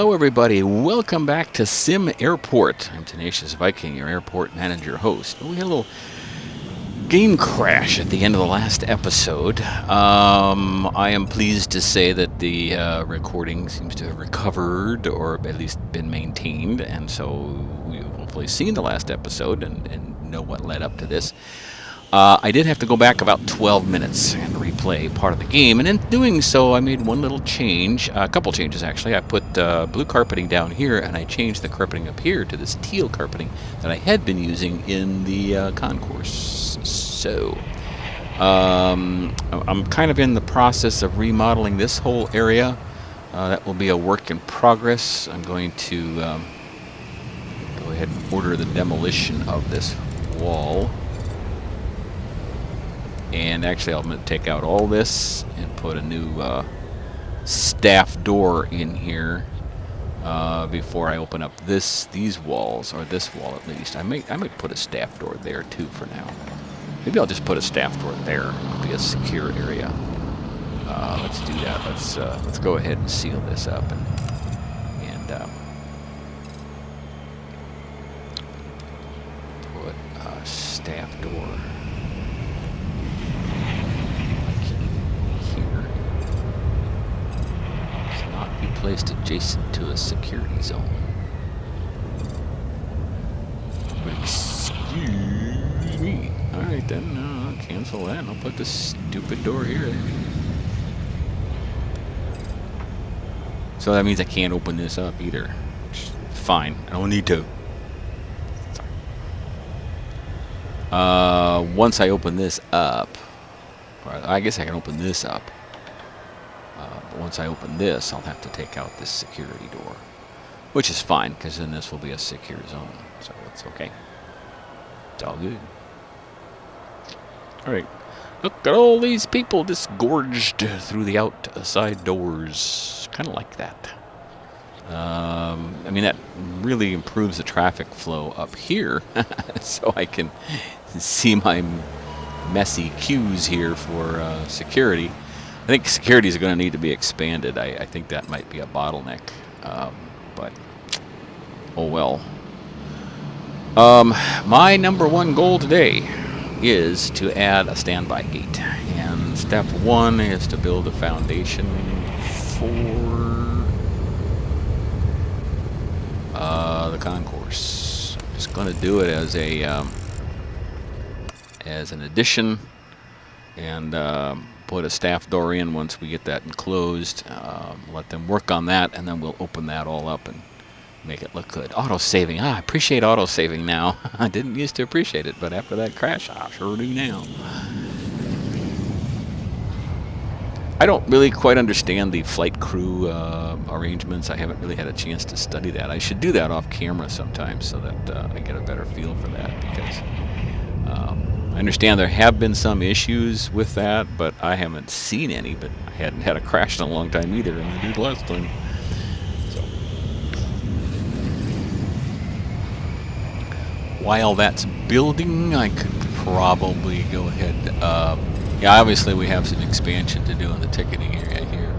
Hello everybody, welcome back to SimAirport. I'm Tenacious Viking, your airport manager host. We had a little game crash at the end of the last episode. I am pleased to say that the recording seems to have recovered, or at least been maintained, and so we've hopefully seen the last episode and know what led up to this. I did have to go back about 12 minutes and replay part of the game, and in doing so I made one little change, a couple changes actually. I put blue carpeting down here, and I changed the carpeting up here to this teal carpeting that I had been using in the concourse. So I'm kind of in the process of remodeling this whole area. That will be a work in progress. I'm going to go ahead and order the demolition of this wall. And actually, I'm going to take out all this and put a new staff door in here before I open up these walls, or this wall at least. I might put a staff door there too for now. Maybe I'll just put a staff door there. It'll be a secure area. Let's do that. Let's go ahead and seal this up and put a staff door. Placed adjacent to a security zone. Excuse me. Alright then, I'll cancel that and I'll put this stupid door here. So that means I can't open this up either. Fine, I don't need to. Once I open this up, or I guess I can open this up. But once I open this, I'll have to take out this security door, which is fine, because then this will be a secure zone, so it's okay. It's all good. Alright, look at all these people disgorged through the outside doors. Kind of like that. I mean, that really improves the traffic flow up here, so I can see my messy queues here for security. I think security is going to need to be expanded. I think that might be a bottleneck, but oh well. My number one goal today is to add a standby gate, and step one is to build a foundation for the concourse. I'm just going to do it as an addition, and put a staff door in once we get that enclosed. Let them work on that, and then we'll open that all up and make it look good. Auto saving. I appreciate auto saving now. I didn't used to appreciate it, but after that crash, I sure do now. I don't really quite understand the flight crew arrangements. I haven't really had a chance to study that. I should do that off camera sometime so that I get a better feel for that, because I understand there have been some issues with that, but I haven't seen any. But I hadn't had a crash in a long time either, and I did last time. So, while that's building, I could probably go ahead. Yeah, obviously we have some expansion to do in the ticketing area here.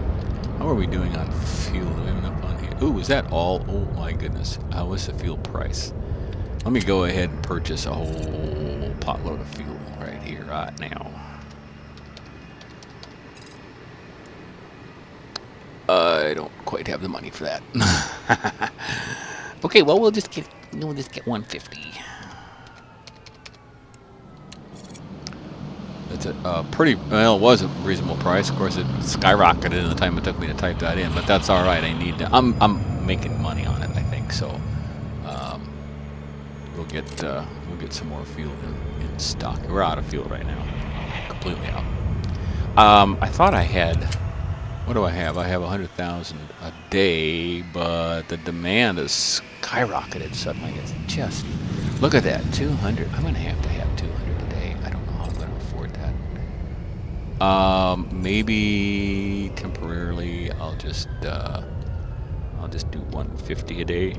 How are we doing on fuel? Do we have enough on here? Ooh, is that all? Oh my goodness. How is the fuel price? Let me go ahead and purchase a whole potload of fuel right here, right now. I don't quite have the money for that. Okay, well we'll just get 150. That's a pretty, well, it was a reasonable price. Of course, it skyrocketed in the time it took me to type that in, but that's all right. I need to. I'm making money on it, I think. So we'll get some more fuel in stock. We're out of fuel right now, completely out. I thought I had. What do I have? I have 100,000 a day, but the demand has skyrocketed suddenly. It's just, look at that, 200. I'm going to have 200 a day. I don't know how I'm going to afford that. Maybe temporarily I'll just do 150 a day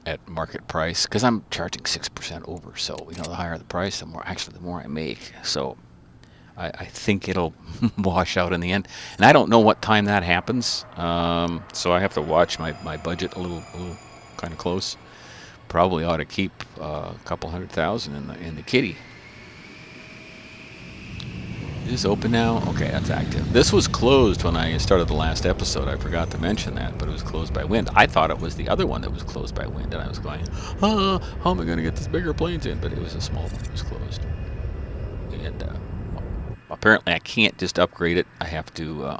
at market price, because I'm charging 6% over. So the higher the price, the more I make. So I think it'll wash out in the end. And I don't know what time that happens, so I have to watch my budget a little kind of close. Probably ought to keep a couple $100,000 in the kitty. Is this open now? Okay, that's active. This was closed when I started the last episode. I forgot to mention that, but it was closed by wind. I thought it was the other one that was closed by wind, and I was going, how am I going to get these bigger planes in? But it was a small one that was closed. And apparently I can't just upgrade it. I have to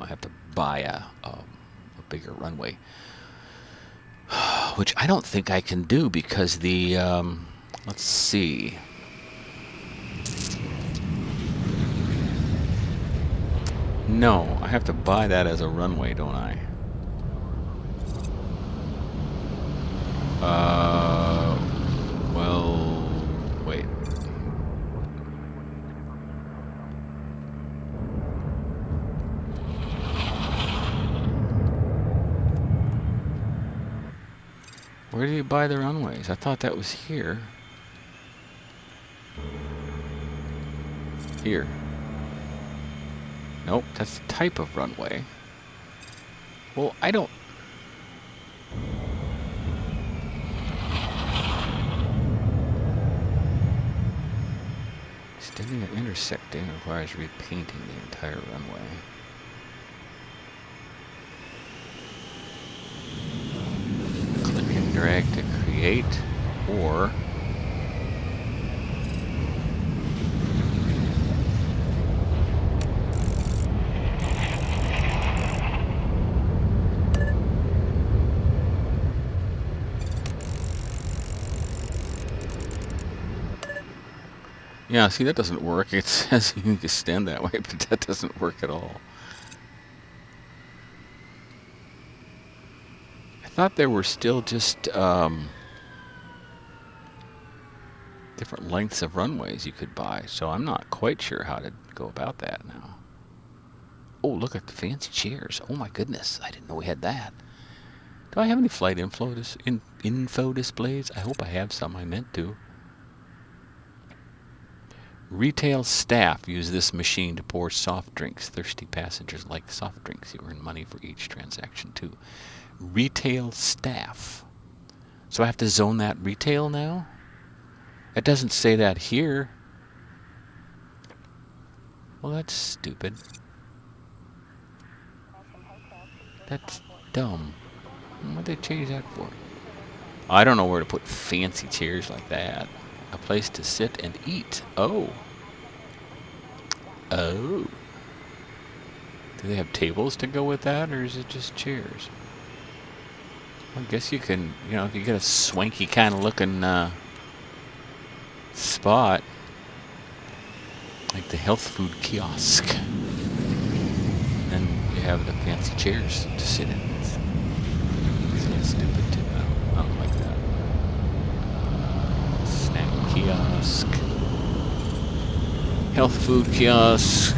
buy a bigger runway, which I don't think I can do because the let's see. No, I have to buy that as a runway, don't I? Well, wait. Where do you buy the runways? I thought that was here. Here. Nope, that's the type of runway. Well, I don't... Extending and intersecting requires repainting the entire runway. Click and drag to create, or... Yeah, see, that doesn't work. It says you can extend that way, but that doesn't work at all. I thought there were still just different lengths of runways you could buy, so I'm not quite sure how to go about that now. Oh, look at the fancy chairs. Oh my goodness, I didn't know we had that. Do I have any flight info displays? I hope I have some. I meant to. Retail staff use this machine to pour soft drinks. Thirsty passengers like soft drinks. You earn money for each transaction, too. Retail staff. So I have to zone that retail now? It doesn't say that here. Well, that's stupid. That's dumb. What'd they change that for? I don't know where to put fancy chairs like that. A place to sit and eat. Oh. Oh. Do they have tables to go with that, or is it just chairs? I guess you can, you know, if you get a swanky kind of looking spot, like the health food kiosk, and you have the fancy chairs to sit in. It's a little stupid too. I don't like that. Snack kiosk, health food kiosk,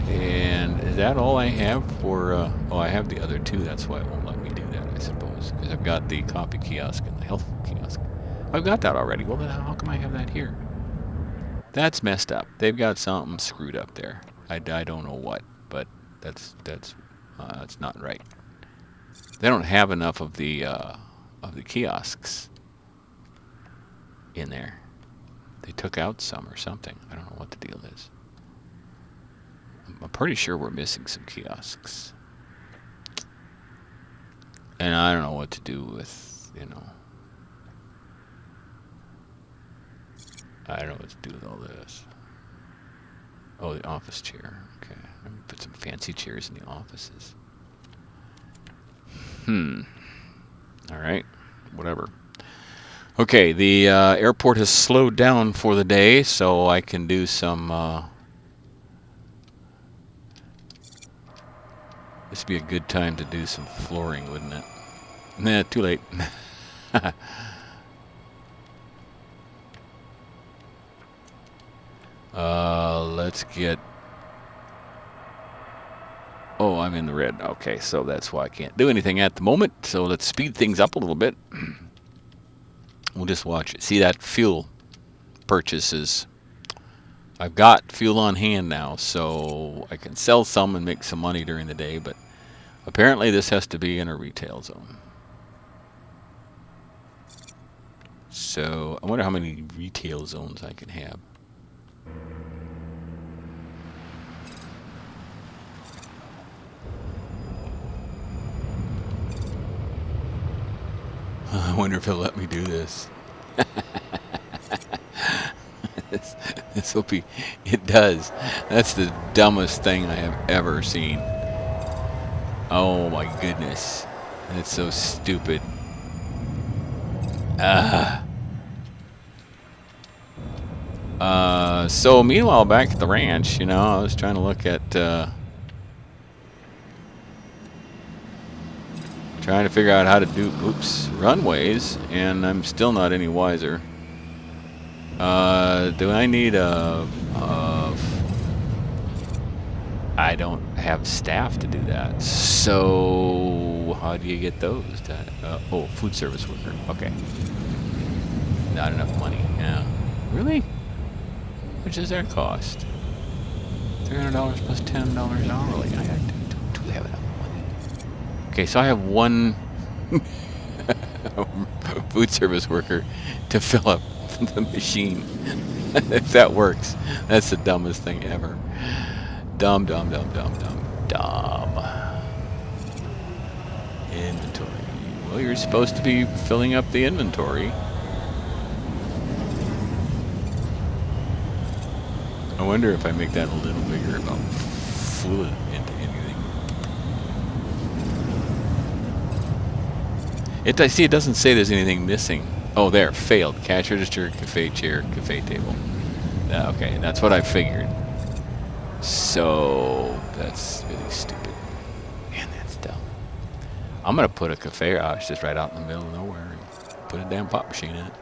and is that all I have for? Oh, I have the other two. That's why it won't let me do that, I suppose, because I've got the coffee kiosk and the health food kiosk. I've got that already. Well, then how come I have that here? That's messed up. They've got something screwed up there. I don't know what, but that's not right. They don't have enough of the kiosks in there. They took out some or something. I don't know what the deal is. I'm pretty sure we're missing some kiosks. And I don't know what to do with, you know. I don't know what to do with all this. Oh, the office chair. Okay. Let me put some fancy chairs in the offices. Alright. Whatever. Okay, the airport has slowed down for the day, so I can do some... this would be a good time to do some flooring, wouldn't it? Nah, too late. Let's get... Oh, I'm in the red. Okay, so that's why I can't do anything at the moment. So let's speed things up a little bit. We'll just watch it. See, that fuel purchase is I've got fuel on hand now, so I can sell some and make some money during the day, but apparently this has to be in a retail zone. So I wonder how many retail zones I can have. I wonder if he'll let me do this. This will be, it does. That's the dumbest thing I have ever seen. Oh my goodness. That's so stupid. So meanwhile, back at the ranch, you know, I was trying to look at, trying to figure out how to do, runways, and I'm still not any wiser. Do I need I don't have staff to do that. So how do you get those? Oh, food service worker. Okay. Not enough money. Yeah. Really? How much does that cost? $300 plus $10 hourly. I do have enough money. Okay, so I have one food service worker to fill up the machine. If that works, that's the dumbest thing ever. Dumb. Inventory. Well, you're supposed to be filling up the inventory. I wonder if I make that a little bigger about fluid into anything. I see it doesn't say there's anything missing. Oh, there, failed. Cash register, cafe chair, cafe table. Okay, that's what I figured. So, that's really stupid. Man, that's dumb. I'm going to put a cafe house just right out in the middle of nowhere and put a damn pop machine in it.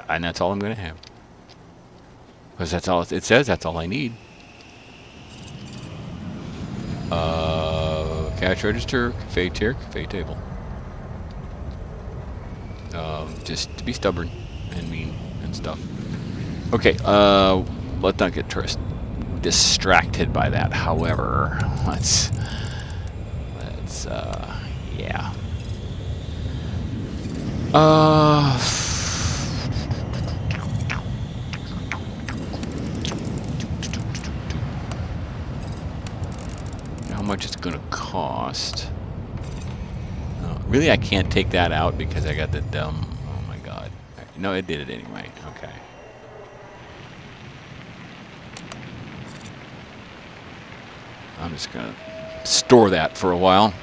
And that's all I'm going to have. Because that's all it says, that's all I need. Cash register, cafe chair, cafe table. Just to be stubborn and mean and stuff. Okay, let's not get distracted by that. However, let's yeah. How much it's gonna cost? Really, I can't take that out because I got the dumb. Oh my god! No, it did it anyway. Okay. I'm just gonna store that for a while.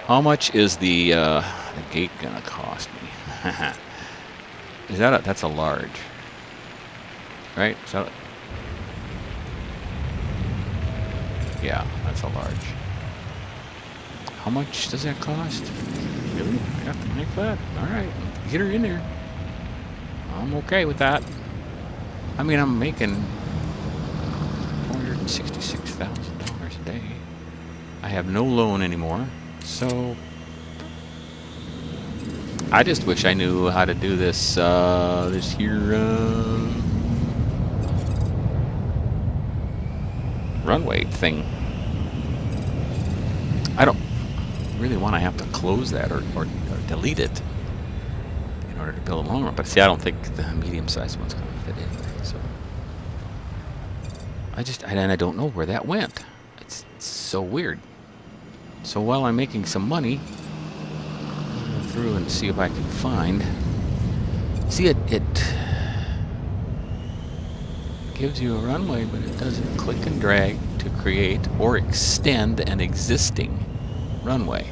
How much is the gate gonna cost me? Is that that's a large, right? Is that yeah, that's a large. How much does that cost? Really? I have to make that? Alright, get her in there. I'm okay with that. I mean, I'm making $466,000 a day. I have no loan anymore, so I just wish I knew how to do this, this here, runway thing. I don't really want to have to close that or delete it in order to build a long run. But see, I don't think the medium-sized one's going to fit in. So I don't know where that went. It's so weird. So while I'm making some money, I'll go through and see if I can find. See, it gives you a runway, but it doesn't click and drag to create or extend an existing runway.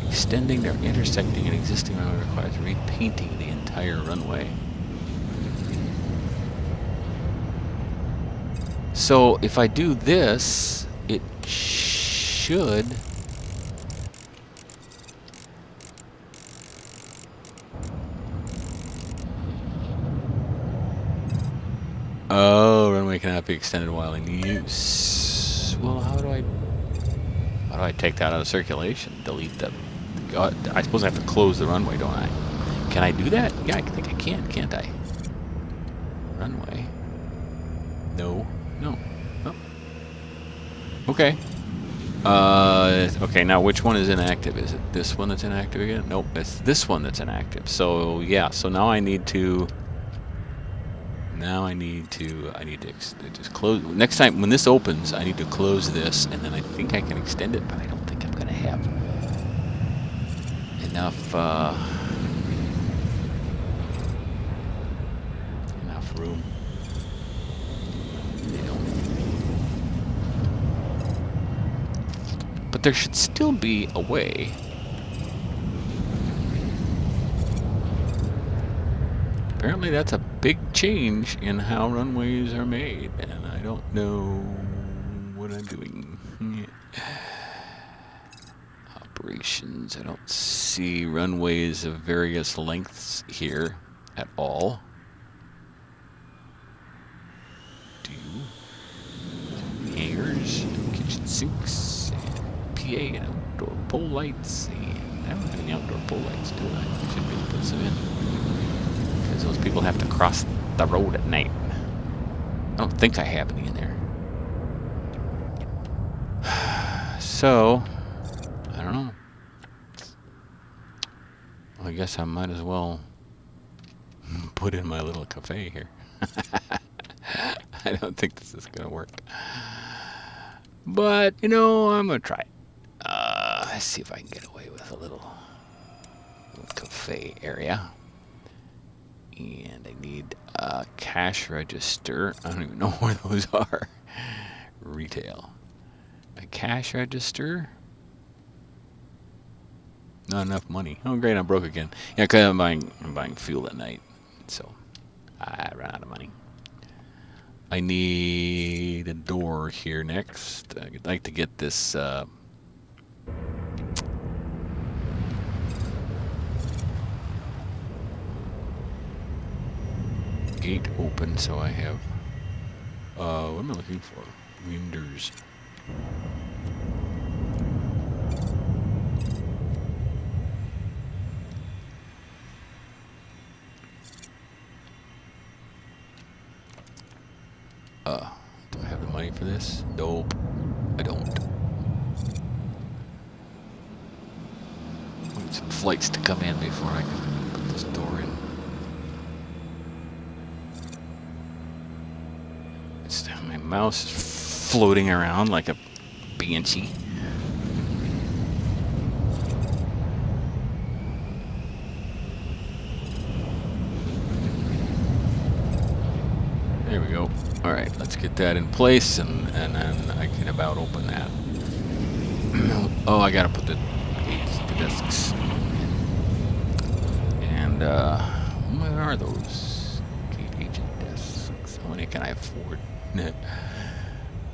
Extending or intersecting an existing runway requires repainting the entire runway. So if I do this, it should runway cannot be extended while in use. Well, how do I take that out of circulation? Delete the. I suppose I have to close the runway, don't I? Can I do that? Yeah, I think I can, can't I? Runway. No. No. Oh. Okay. Okay, now which one is inactive? Is it this one that's inactive again? Nope, it's this one that's inactive. So, yeah, so now I need to just close. Next time, when this opens, I need to close this, and then I think I can extend it, but I don't think I'm going to have enough, enough room. But there should still be a way. Apparently that's a big change in how runways are made, and I don't know what I'm doing. Operations, I don't see runways of various lengths here at all. Do you? Hangars, kitchen sinks, PA and outdoor pole lights, and I don't have any outdoor pole lights, do I? I should really put some in. Because those people have to cross the road at night. I don't think I have any in there. So, I don't know. Well, I guess I might as well put in my little cafe here. I don't think this is going to work. But, you know, I'm going to try it. Let's see if I can get away with a little cafe area. And I need a cash register. I don't even know where those are. Retail. A cash register. Not enough money. Oh, great! I'm broke again. Yeah, because I'm buying fuel at night, so I ran out of money. I need a door here next. I'd like to get this. Gate open, so I have. What am I looking for? Windows. Do I have the money for this? Nope, I don't. I need some flights to come in before I can put this door in. My mouse is floating around like a banshee. There we go. All right, let's get that in place, and then I can about open that. Oh, I gotta put the gates, the desks. And what are those gate agent desks? How many can I afford?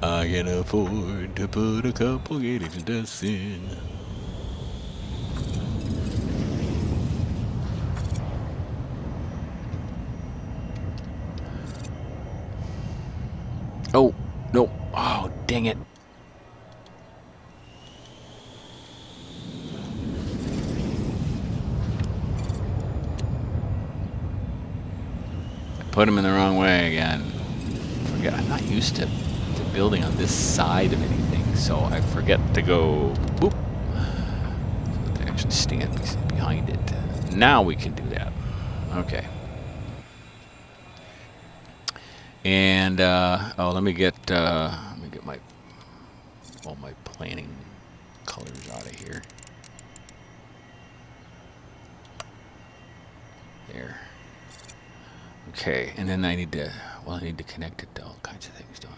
I can afford to put a couple gate agent desks in. Oh, no. Oh, dang it. I put them in the wrong way again. Forget, I'm not used to building on this side of anything, so I forget to go boop. So to actually stand behind it. Now we can do that. Okay. And oh, let me get my all my planning colors out of here. There. Okay, and then I need to connect it to all kinds of things, don't I?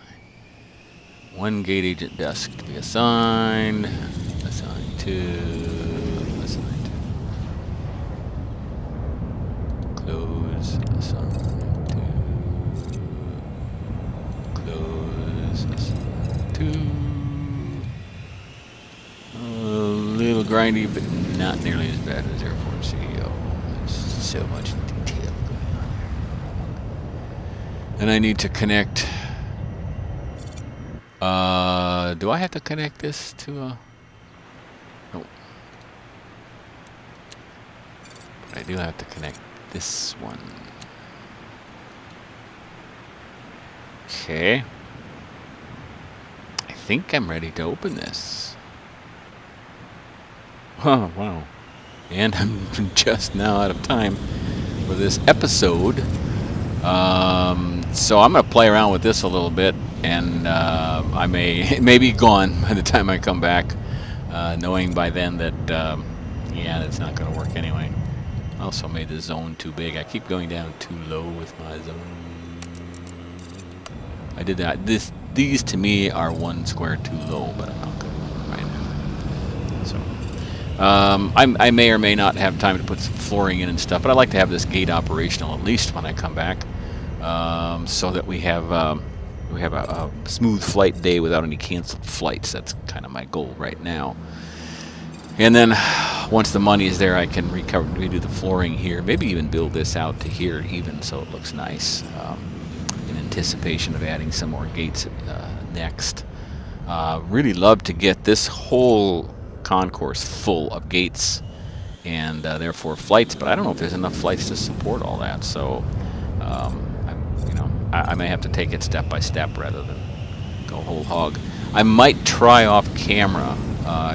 One gate agent desk to be assigned. Assigned to. Close. Assigned to. Close. Assigned to. A little grindy, but not nearly as bad as Airport CEO. There's so much detail going on there. And I need to connect. Do I have to connect this to a? No. But I do have to connect this one. Okay. I think I'm ready to open this. Oh, wow. And I'm just now out of time for this episode. So I'm going to play around with this a little bit, and it may be gone by the time I come back, knowing by then that, yeah, that's not going to work anyway. I also made the zone too big. I keep going down too low with my zone. I did that. These to me are 1 square too low, but I'm not going to right now. So I may or may not have time to put some flooring in and stuff, but I like to have this gate operational at least when I come back, so that we have a smooth flight day without any canceled flights. That's kind of my goal right now. And then once the money is there, I can redo the flooring here, maybe even build this out to here even so it looks nice, in anticipation of adding some more gates next. Really love to get this whole concourse full of gates and therefore flights, but I don't know if there's enough flights to support all that, so I may have to take it step by step rather than go whole hog. I might try off camera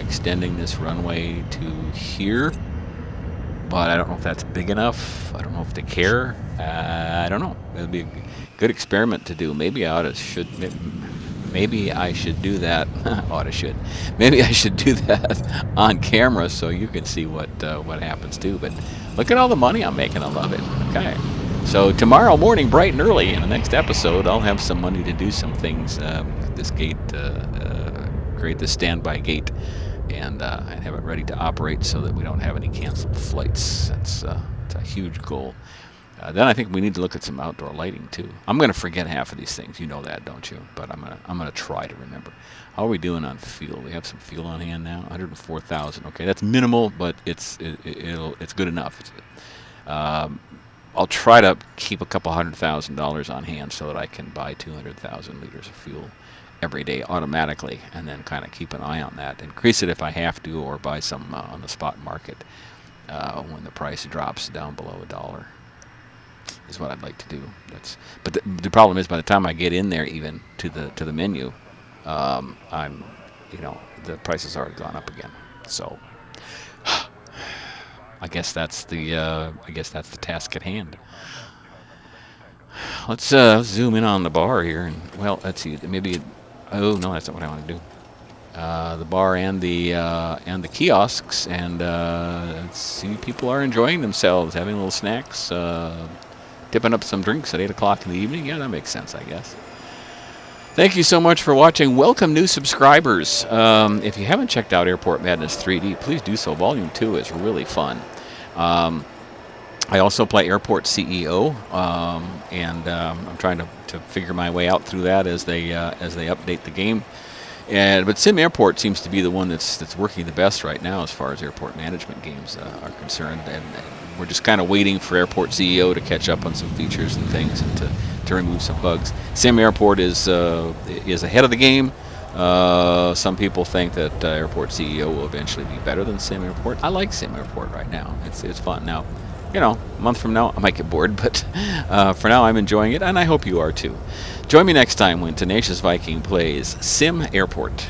extending this runway to here, but I don't know if that's big enough. I don't know if they care. I don't know. It would be a good experiment to do. Maybe I should do that. Maybe I should do that on camera so you can see what happens too. But look at all the money I'm making. I love it. Okay. So tomorrow morning, bright and early, in the next episode, I'll have some money to do some things. This gate, create this standby gate, and have it ready to operate so that we don't have any canceled flights. It's a huge goal. Then I think we need to look at some outdoor lighting too. I'm going to forget half of these things. You know that, don't you? But I'm gonna try to remember. How are we doing on fuel? We have some fuel on hand now. 104,000. Okay, that's minimal, but it's good enough. I'll try to keep a couple $100,000 on hand so that I can buy 200,000 liters of fuel every day automatically, and then kind of keep an eye on that. Increase it if I have to, or buy some on the spot market when the price drops down below $1. Is what I'd like to do. But the problem is, by the time I get in there, even to the menu, the price has already gone up again. So I guess that's the task at hand. Let's zoom in on the bar here, and well, let's see. Maybe. Oh no, that's not what I want to do. The bar and the kiosks, and let's see. People are enjoying themselves, having little snacks, tipping up some drinks at 8 o'clock in the evening. Yeah, that makes sense, I guess. Thank you so much for watching. Welcome new subscribers. If you haven't checked out Airport Madness 3D, please do so. Volume 2 is really fun. I also play Airport CEO, and I'm trying to figure my way out through that as they update the game. But SimAirport seems to be the one that's working the best right now as far as airport management games are concerned, and we're just kind of waiting for Airport CEO to catch up on some features and things, and to remove some bugs. SimAirport is ahead of the game. Some people think that Airport CEO will eventually be better than SimAirport. I like SimAirport right now. It's fun. Now, a month from now I might get bored, but for now I'm enjoying it, and I hope you are too. Join me next time when Tenacious Viking plays SimAirport.